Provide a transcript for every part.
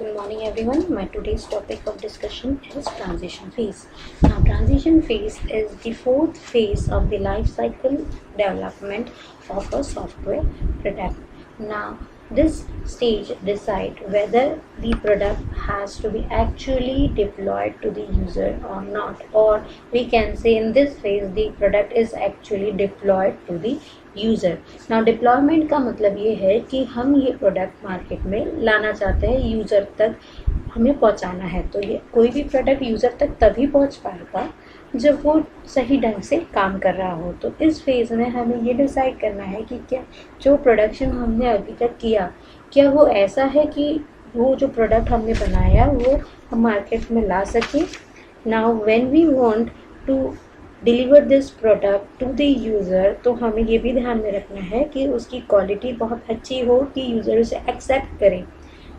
Good morning everyone. My today's topic of discussion is transition phase. Now transition phase is the fourth phase of the life cycle development of a software product. Now this stage decide whether the product has to be actually deployed to the user or not, or we can say in this phase the product is actually deployed to the user. Now deployment का मतलब ये है कि हम ये product market में लाना चाहते हैं, यूज़र तक हमें पहुंचाना है. तो ये कोई भी प्रोडक्ट यूज़र तक तभी पहुंच पाएगा जब वो सही ढंग से काम कर रहा हो. तो इस फेज़ में हमें ये डिसाइड करना है कि क्या जो प्रोडक्शन हमने अभी तक किया, क्या वो ऐसा है कि वो जो प्रोडक्ट हमने बनाया वो हम मार्केट में ला सकें. Now when we want to deliver this product to the user, तो हमें ये भी ध्यान में रखना है कि उसकी क्वालिटी बहुत अच्छी हो कि यूज़र उसे एक्सेप्ट करे.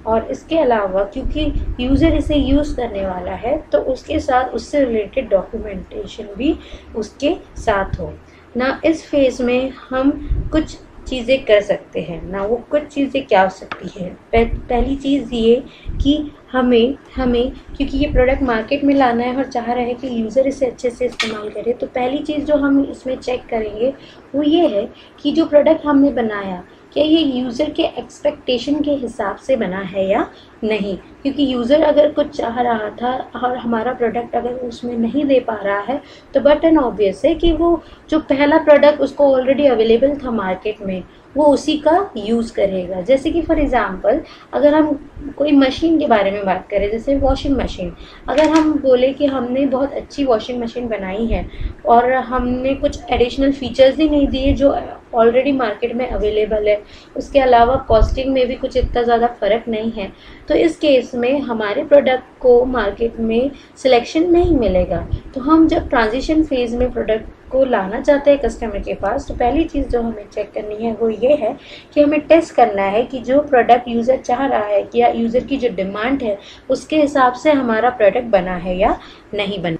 और इसके अलावा क्योंकि यूज़र इसे यूज़ करने वाला है तो उसके साथ उससे रिलेटेड डॉक्यूमेंटेशन भी उसके साथ हो. ना इस फेज़ में हम कुछ चीज़ें कर सकते हैं. ना वो कुछ चीज़ें क्या हो सकती है. पहली चीज़ ये कि हमें क्योंकि ये प्रोडक्ट मार्केट में लाना है और चाह रहे हैं कि यूज़र इसे अच्छे से इस्तेमाल करे, तो पहली चीज़ जो हम इसमें चेक करेंगे वो ये है कि जो प्रोडक्ट हमने बनाया क्या ये यूज़र के एक्सपेक्टेशन के हिसाब से बना है या नहीं. क्योंकि यूज़र अगर कुछ चाह रहा था और हमारा प्रोडक्ट अगर उसमें नहीं दे पा रहा है तो बट एंड ऑब्वियस है कि वो जो पहला प्रोडक्ट उसको ऑलरेडी अवेलेबल था मार्केट में वो उसी का यूज़ करेगा. जैसे कि फॉर एग्ज़ाम्पल अगर हम कोई मशीन के बारे में बात करें, जैसे वॉशिंग मशीन, अगर हम बोले कि हमने बहुत अच्छी वॉशिंग मशीन बनाई है और हमने कुछ एडिशनल फीचर्स ही नहीं दिए जो ऑलरेडी मार्केट में अवेलेबल है, उसके अलावा कॉस्टिंग में भी कुछ इतना ज़्यादा फ़र्क नहीं है, तो इस केस में हमारे प्रोडक्ट को मार्केट में सिलेक्शन नहीं मिलेगा. तो हम जब ट्रांजिशन फेज़ में प्रोडक्ट को लाना चाहते हैं कस्टमर के पास, तो पहली चीज़ जो हमें चेक करनी है वो ये है कि हमें टेस्ट करना है कि जो प्रोडक्ट यूज़र चाह रहा है कि या यूज़र की जो डिमांड है उसके हिसाब से हमारा प्रोडक्ट बना है या नहीं बना.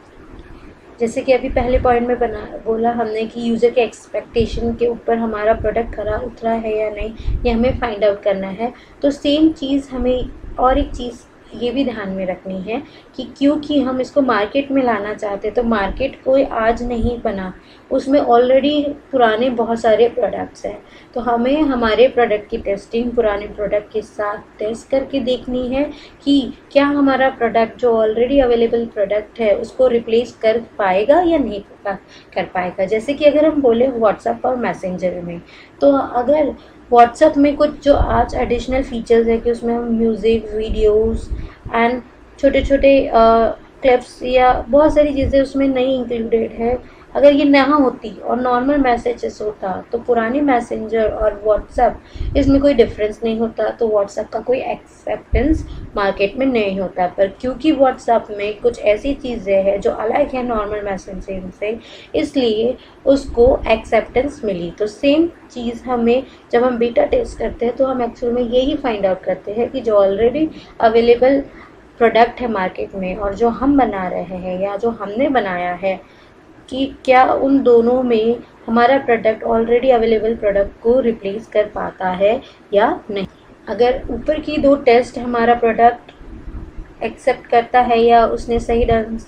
जैसे कि अभी पहले पॉइंट में बोला हमने कि यूज़र के एक्सपेक्टेशन के ऊपर हमारा प्रोडक्ट खरा उतरा है या नहीं, ये हमें फाइंड आउट करना है. तो सेम चीज़ हमें और एक चीज़ ये भी ध्यान में रखनी है कि क्योंकि हम इसको मार्केट में लाना चाहते हैं तो मार्केट कोई आज नहीं बना, उसमें ऑलरेडी पुराने बहुत सारे प्रोडक्ट्स हैं. तो हमें हमारे प्रोडक्ट की टेस्टिंग पुराने प्रोडक्ट के साथ टेस्ट करके देखनी है कि क्या हमारा प्रोडक्ट जो ऑलरेडी अवेलेबल प्रोडक्ट है उसको रिप्लेस कर पाएगा या नहीं कर पाएगा. जैसे कि अगर हम बोले व्हाट्सएप और मैसेंजर में, तो अगर व्हाट्सएप में कुछ जो आज एडिशनल फीचर्स है कि उसमें हम म्यूज़िक, वीडियोस एंड छोटे छोटे क्लिप्स या बहुत सारी चीज़ें उसमें नहीं इंक्लूडेड है, अगर ये ना होती और नॉर्मल मैसेजेस होता तो पुराने मैसेंजर और व्हाट्सएप इसमें कोई डिफरेंस नहीं होता, तो व्हाट्सएप का कोई एक्सेप्टेंस मार्केट में नहीं होता. पर क्योंकि व्हाट्सएप में कुछ ऐसी चीज़ें हैं जो अलग है नॉर्मल मैसेजिंग से, इसलिए उसको एक्सेप्टेंस मिली. तो सेम चीज़ हमें जब हम बीटा टेस्ट करते हैं तो हम एक्चुअल में यही फाइंड आउट करते हैं कि जो ऑलरेडी अवेलेबल प्रोडक्ट है मार्केट में और जो हम बना रहे हैं या जो हमने बनाया है कि क्या उन दोनों में हमारा प्रोडक्ट ऑलरेडी अवेलेबल प्रोडक्ट को रिप्लेस कर पाता है या नहीं. अगर ऊपर की दो टेस्ट हमारा प्रोडक्ट एक्सेप्ट करता है या उसने सही ढंग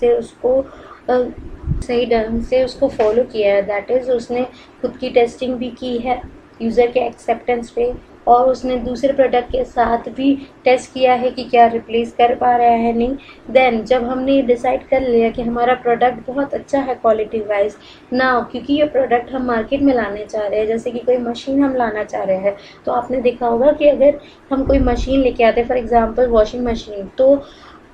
से उसको फॉलो किया है, दैट इज़ उसने खुद की टेस्टिंग भी की है यूज़र के एक्सेप्टेंस पे और उसने दूसरे प्रोडक्ट के साथ भी टेस्ट किया है कि क्या रिप्लेस कर पा रहा है नहीं, देन जब हमने डिसाइड कर लिया कि हमारा प्रोडक्ट बहुत अच्छा है क्वालिटी वाइज ना, क्योंकि ये प्रोडक्ट हम मार्केट में लाने चाह रहे हैं, जैसे कि कोई मशीन हम लाना चाह रहे हैं, तो आपने देखा होगा कि अगर हम कोई मशीन लेके आते हैं फॉर एग्ज़ाम्पल वॉशिंग मशीन, तो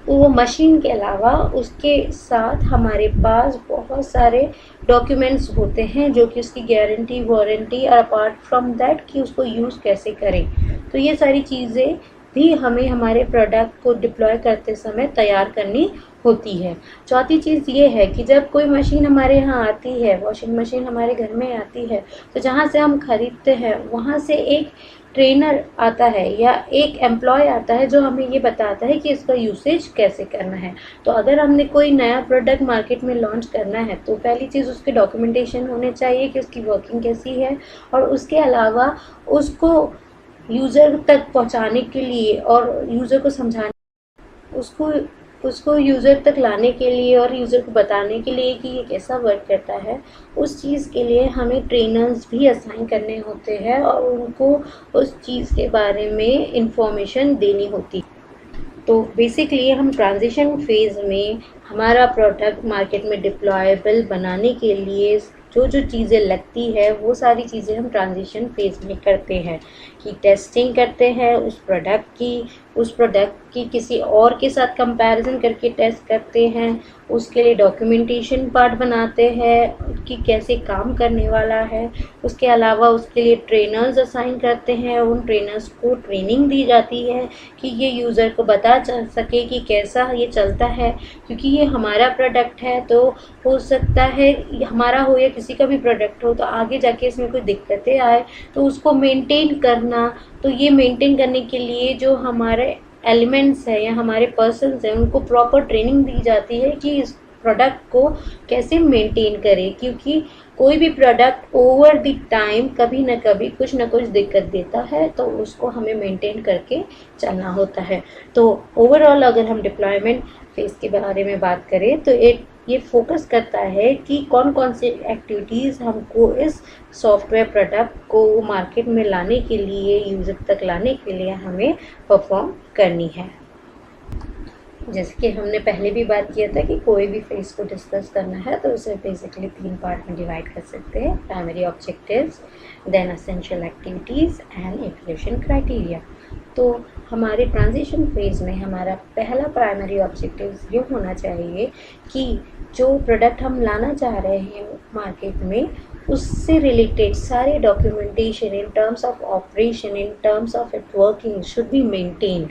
वो मशीन के अलावा उसके साथ हमारे पास बहुत सारे डॉक्यूमेंट्स होते हैं जो कि उसकी गारंटी वारंटी और अपार्ट फ्रॉम दैट कि उसको यूज़ कैसे करें. तो ये सारी चीज़ें भी हमें हमारे प्रोडक्ट को डिप्लॉय करते समय तैयार करनी होती है. चौथी चीज़ ये है कि जब कोई मशीन हमारे यहाँ आती है, वॉशिंग मशीन हमारे घर में आती है, तो जहाँ से हम ख़रीदते हैं वहाँ से एक ट्रेनर आता है या एक एम्प्लॉय आता है जो हमें ये बताता है कि इसका यूसेज कैसे करना है. तो अगर हमने कोई नया प्रोडक्ट मार्केट में लॉन्च करना है तो पहली चीज़ उसके डॉक्यूमेंटेशन होने चाहिए कि उसकी वर्किंग कैसी है, और उसके अलावा उसको यूज़र तक पहुंचाने के लिए और यूज़र को समझाने उसको उसको यूज़र तक लाने के लिए और यूज़र को बताने के लिए कि ये कैसा वर्क करता है, उस चीज़ के लिए हमें ट्रेनर्स भी असाइन करने होते हैं और उनको उस चीज़ के बारे में इंफॉर्मेशन देनी होती है। तो बेसिकली हम ट्रांजिशन फेज़ में हमारा प्रोडक्ट मार्केट में डिप्लॉयबल बनाने के लिए जो जो चीज़ें लगती है वो सारी चीज़ें हम ट्रांजिशन फेज़ में करते हैं कि टेस्टिंग करते हैं उस प्रोडक्ट की किसी और के साथ कंपैरिजन करके टेस्ट करते हैं, उसके लिए डॉक्यूमेंटेशन पार्ट बनाते हैं कि कैसे काम करने वाला है। उसके अलावा उसके लिए ट्रेनर्स असाइन करते हैं, उन ट्रेनर्स को ट्रेनिंग दी जाती है कि ये यूज़र को बता सके कि कैसा ये चलता है, क्योंकि ये हमारा प्रोडक्ट है। तो हो सकता है हमारा हो या किसी का भी प्रोडक्ट हो, तो आगे जाके इसमें कोई दिक्कतें आए तो उसको मेंटेन करना, तो ये मेंटेन करने के लिए जो हमारे एलिमेंट्स हैं या हमारे पर्सन्स हैं उनको प्रॉपर ट्रेनिंग दी जाती है कि इस प्रोडक्ट को कैसे मेंटेन करें, क्योंकि कोई भी प्रोडक्ट ओवर द टाइम कभी ना कभी कुछ ना कुछ दिक्कत देता है, तो उसको हमें मेंटेन करके चलना होता है। तो ओवरऑल अगर हम डिप्लॉयमेंट फेज़ के बारे में बात करें तो ये फोकस करता है कि कौन कौन सी एक्टिविटीज़ हमको इस सॉफ्टवेयर प्रोडक्ट को मार्केट में लाने के लिए, यूज़र तक लाने के लिए हमें परफॉर्म करनी है। जैसे कि हमने पहले भी बात किया था कि कोई भी फेज़ को डिस्कस करना है तो उसे बेसिकली 3 पार्ट में डिवाइड कर सकते हैं: primary objectives, then essential activities and evaluation criteria. तो हमारे ट्रांजिशन फेज़ में हमारा पहला प्राइमरी ऑब्जेक्टिव्स ये होना चाहिए कि जो प्रोडक्ट हम लाना चाह रहे हैं मार्केट में, उससे रिलेटेड सारे documentation in terms of operation, in terms of it working should be maintained.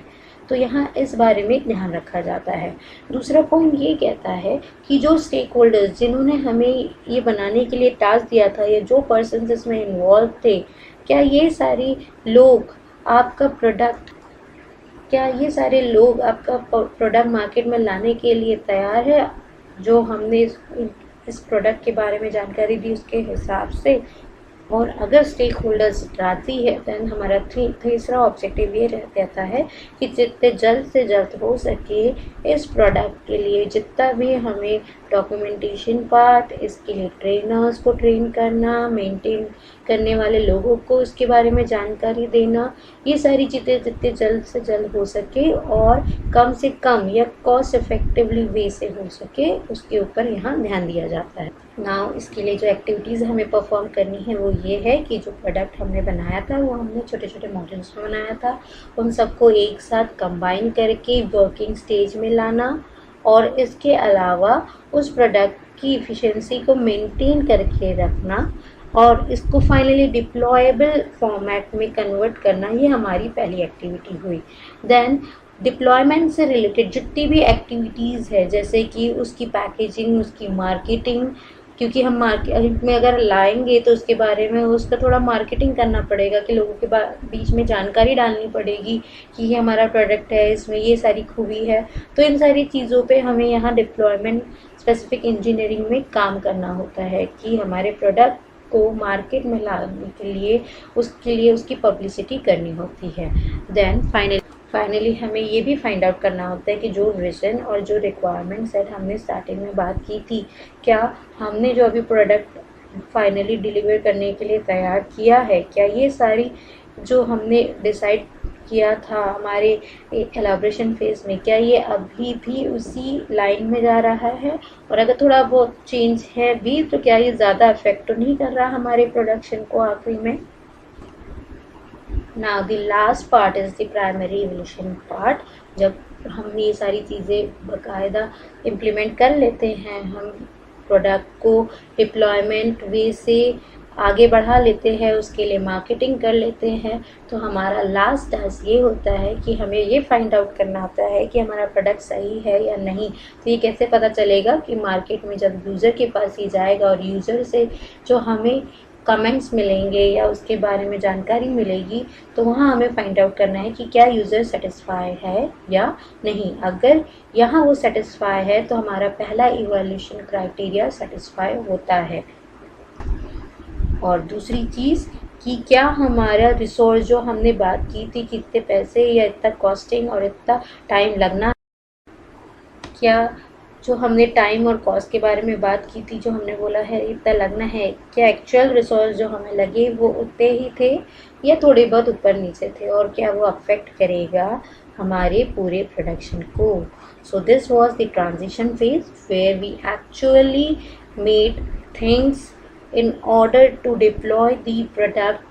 तो यहाँ इस बारे में ध्यान रखा जाता है। दूसरा पॉइंट ये कहता है कि जो स्टेक होल्डर्स जिन्होंने हमें ये बनाने के लिए टास्क दिया था या जो पर्सन इसमें इन्वॉल्व थे, क्या ये सारे लोग आपका प्रोडक्ट मार्केट में लाने के लिए तैयार है, जो हमने इस प्रोडक्ट के बारे में जानकारी दी उसके हिसाब से। और अगर स्टेक होल्डर्स राजी है देन हमारा तीसरा ऑब्जेक्टिव ये रहता है कि जितने जल्द से जल्द हो सके इस प्रोडक्ट के लिए जितना भी हमें डॉक्यूमेंटेशन पार्ट, इसके लिए ट्रेनर्स को ट्रेन करना, मेंटेन करने वाले लोगों को इसके बारे में जानकारी देना, ये सारी चीज़ें जितने जल्द से जल्द हो सके और कम से कम या कॉस्ट इफेक्टिवली वे से हो सके, उसके ऊपर यहाँ ध्यान दिया जाता है। नाउ इसके लिए जो एक्टिविटीज़ हमें परफॉर्म करनी है वो ये है कि जो प्रोडक्ट हमने बनाया था वो हमने छोटे छोटे मॉड्यूल्स में बनाया था, उन सबको एक साथ कंबाइन करके वर्किंग स्टेज में लाना और इसके अलावा उस प्रोडक्ट की एफिशिएंसी को मेंटेन करके रखना और इसको फाइनली डिप्लॉयबल फॉर्मेट में कन्वर्ट करना, ये हमारी पहली एक्टिविटी हुई। देन डिप्लॉयमेंट से रिलेटेड जितनी भी एक्टिविटीज़ है, जैसे कि उसकी पैकेजिंग, उसकी मार्केटिंग, क्योंकि हम मार्केट में अगर लाएंगे तो उसके बारे में उसका थोड़ा मार्केटिंग करना पड़ेगा कि लोगों के बीच में जानकारी डालनी पड़ेगी कि ये हमारा प्रोडक्ट है, इसमें ये सारी खूबी है। तो इन सारी चीज़ों पे हमें यहाँ डिप्लॉयमेंट स्पेसिफिक इंजीनियरिंग में काम करना होता है कि हमारे प्रोडक्ट को मार्केट में लाने के लिए उसकी पब्लिसिटी करनी होती है। देन फाइनली हमें ये भी फाइंड आउट करना होता है कि जो विजन और जो रिक्वायरमेंट सेट हमने स्टार्टिंग में बात की थी, क्या हमने जो अभी प्रोडक्ट फाइनली डिलीवर करने के लिए तैयार किया है, क्या ये सारी जो हमने डिसाइड किया था हमारे एलाब्रेशन फेज़ में, क्या ये अभी भी उसी लाइन में जा रहा है, और अगर थोड़ा बहुत चेंज है भी तो क्या ये ज़्यादा अफेक्ट तो नहीं कर रहा हमारे प्रोडक्शन को आखिरी में। Now the last part is the primary evolution part. जब हम ये सारी चीज़ें बाकायदा इम्प्लीमेंट कर लेते हैं, हम प्रोडक्ट को डिप्लॉयमेंट वे से आगे बढ़ा लेते हैं, उसके लिए मार्केटिंग कर लेते हैं, तो हमारा लास्ट टास्क ये होता है कि हमें ये फाइंड आउट करना होता है कि हमारा प्रोडक्ट सही है या नहीं। तो ये कैसे पता चलेगा कि मार्केट में जब यूज़र के पास ये जाएगा और यूज़र से जो हमें कमेंट्स मिलेंगे या उसके बारे में जानकारी मिलेगी, तो वहाँ हमें फाइंड आउट करना है कि क्या यूज़र सेटिस्फाई है या नहीं। अगर यहाँ वो सेटिस्फाई है तो हमारा पहला इवैल्यूएशन क्राइटेरिया सेटिस्फाई होता है। और दूसरी चीज़ कि क्या हमारा रिसोर्स जो हमने बात की थी कि इतने पैसे या इतना कॉस्टिंग और इतना टाइम लगना क्या जो हमने टाइम और कॉस्ट के बारे में बात की थी, जो हमने बोला है इतना लगना है, क्या एक्चुअल रिसोर्स जो हमें लगे वो उतने ही थे या थोड़े बहुत ऊपर नीचे थे, और क्या वो अफेक्ट करेगा हमारे पूरे प्रोडक्शन को. So this was the transition phase where we actually made things in order to deploy the product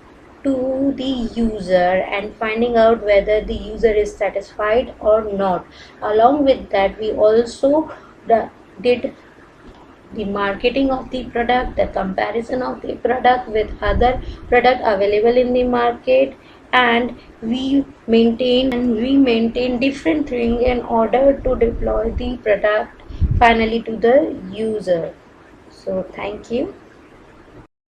to the user and finding out whether the user is satisfied or not. Along with that, we also did the marketing of the product, the comparison of the product with other product available in the market, and we maintain different things in order to deploy the product finally to the user. So thank you.